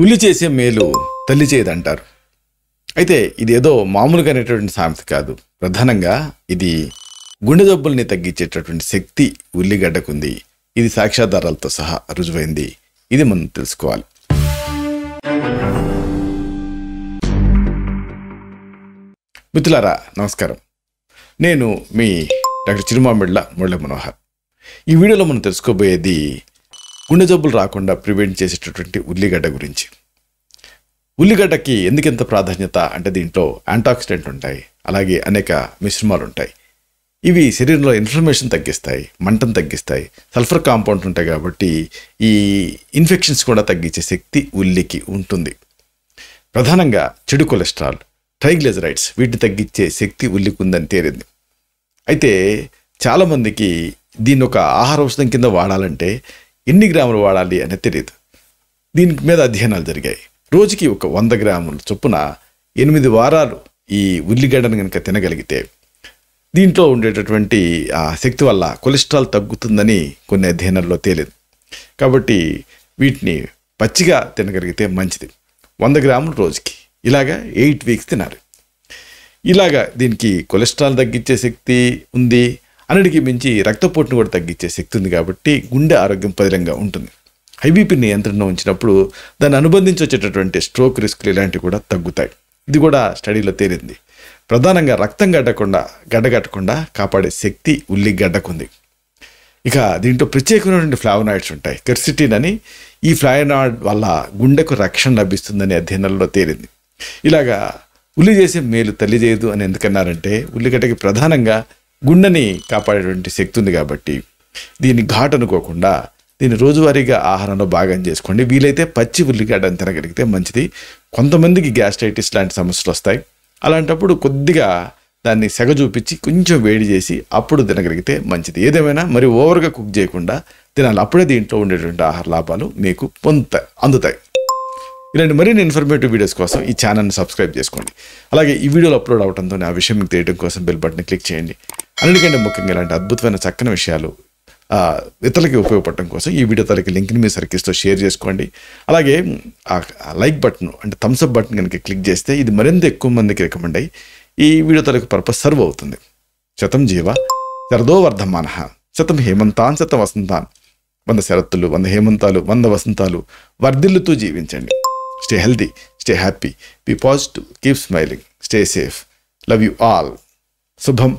ఉల్లి చేసే మేలు తల్లి చేయదంటారు. అయితే ఇదేదో మామూలుగానేటువంటి సామెత కాదు. ప్రధానంగా ఇది గుండె జబ్బుల్ని తగ్గించేటటువంటి శక్తి ఉల్లిగడ్డకుంది. ఇది సాక్ష్యాధారాలతో సహా రుజువైంది. ఇది మనం తెలుసుకోవాలి. మిత్రులారా నమస్కారం. నేను మీ డాక్టర్ చిరుమామిళ్ళ మురళీ మనోహర్. ఈ వీడియోలో మనం తెలుసుకోబోయేది గుండె జబ్బులు రాకుండా ప్రివెంట్ చేసేటటువంటి ఉల్లిగడ్డ గురించి. ఉల్లిగడ్డకి ఎందుకెంత ప్రాధాన్యత అంటే దీంట్లో యాంటాక్సిడెంట్ ఉంటాయి, అలాగే అనేక మిశ్రమాలు ఉంటాయి. ఇవి శరీరంలో ఇన్ఫ్లమేషన్ తగ్గిస్తాయి, మంటను తగ్గిస్తాయి, సల్ఫర్ కాంపౌండ్ ఉంటాయి. కాబట్టి ఈ ఇన్ఫెక్షన్స్ కూడా తగ్గించే శక్తి ఉల్లికి ఉంటుంది. ప్రధానంగా చెడు కొలెస్ట్రాల్, ట్రైగ్లిజరైడ్స్ వీటిని తగ్గించే శక్తి ఉల్లికి ఉందని తేలింది. అయితే చాలామందికి దీన్ని ఒక ఆహార ఔషధం కింద వాడాలంటే ఎన్ని గ్రాములు వాడాలి అనేది తెలియదు. దీని మీద అధ్యయనాలు జరిగాయి. రోజుకి ఒక 100 గ్రాముల చొప్పున 8 వారాలు ఈ ఉల్లిగడ్డను కనుక తినగలిగితే దీంట్లో ఉండేటటువంటి ఆ శక్తి వల్ల కొలెస్ట్రాల్ తగ్గుతుందని కొన్ని అధ్యయనాల్లో తేలింది. కాబట్టి వీటిని పచ్చిగా తినగలిగితే మంచిది. 100 గ్రాములు రోజుకి ఇలాగా 8 వీక్స్ తినాలి. ఇలాగా దీనికి కొలెస్ట్రాల్ తగ్గించే శక్తి ఉంది, అన్నిటికీ మించి రక్తపోటును కూడా తగ్గించే శక్తి ఉంది. కాబట్టి గుండె ఆరోగ్యం పదిలంగా ఉంటుంది. హైబీపీ నియంత్రణలో ఉంచినప్పుడు దాన్ని అనుబంధించి వచ్చేటటువంటి స్ట్రోక్ రిస్క్లు ఇలాంటివి కూడా తగ్గుతాయి. ఇది కూడా స్టడీలో తేలింది. ప్రధానంగా రక్తం గడ్డగట్టకుండా కాపాడే శక్తి ఉల్లిగడ్డకుంది. ఇక దీంట్లో ప్రత్యేకమైనటువంటి ఫ్లావనాయిడ్స్ ఉంటాయి, కెర్సిటిన్ అని. ఈ ఫ్లావనాయిడ్ వల్ల గుండెకు రక్షణ లభిస్తుందని అధ్యయనాల్లో తేలింది. ఇలాగా ఉల్లి చేసే మేలు తల్లి చేయదు అని ఎందుకన్నారంటే ఉల్లిగడ్డకి ప్రధానంగా గుండెని కాపాడేటువంటి శక్తి ఉంది. కాబట్టి దీన్ని ఘాటు అనుకోకుండా దీన్ని రోజువారీగా ఆహారంలో భాగం చేసుకోండి. వీలైతే పచ్చి ఉల్లిగడ్డను తినగలిగితే మంచిది. కొంతమందికి గ్యాస్ట్రైటిస్ లాంటి సమస్యలు వస్తాయి. అలాంటప్పుడు కొద్దిగా దాన్ని సెగ చూపించి కొంచెం వేడి చేసి అప్పుడు తినగలిగితే మంచిది. ఏదేమైనా మరి ఓవర్గా కుక్ చేయకుండా తినాలి. అప్పుడే దీంట్లో ఉండేటువంటి ఆహార లాభాలు మీకు అందుతాయి. ఇలాంటి మరిన్ని ఇన్ఫర్మేటివ్ వీడియోస్ కోసం ఈ ఛానల్ని సబ్స్క్రైబ్ చేసుకోండి. అలాగే ఈ వీడియోలో అప్లోడ్ అవడంతో ఆ విషయం మీకు తెలియడం కోసం బెల్ బటన్ క్లిక్ చేయండి. అన్నిటికంటే ముఖ్యంగా ఇలాంటి అద్భుతమైన చక్కని విషయాలు ఇతరులకి ఉపయోగపడటం కోసం ఈ వీడియో తలకి లింక్ని మీ సర్కిల్స్తో షేర్ చేసుకోండి. అలాగే ఆ లైక్ బటన్ అంటే థమ్స్అప్ బటన్ కనుక క్లిక్ చేస్తే ఇది మరింత ఎక్కువ మందికి రికమెండ్ అయ్యి ఈ వీడియో తలకి పర్పస్ సర్వ్ అవుతుంది. శతం జీవ శరదో వర్ధమానః, శతం హేమంతాన్ శతం వసంతాన్. 100 శరత్తులు, 100 హేమంతాలు, 100 వసంతాలు వర్ధిల్లుతూ జీవించండి. Stay healthy, stay happy, be positive, keep smiling, stay safe. Love you all. Subham.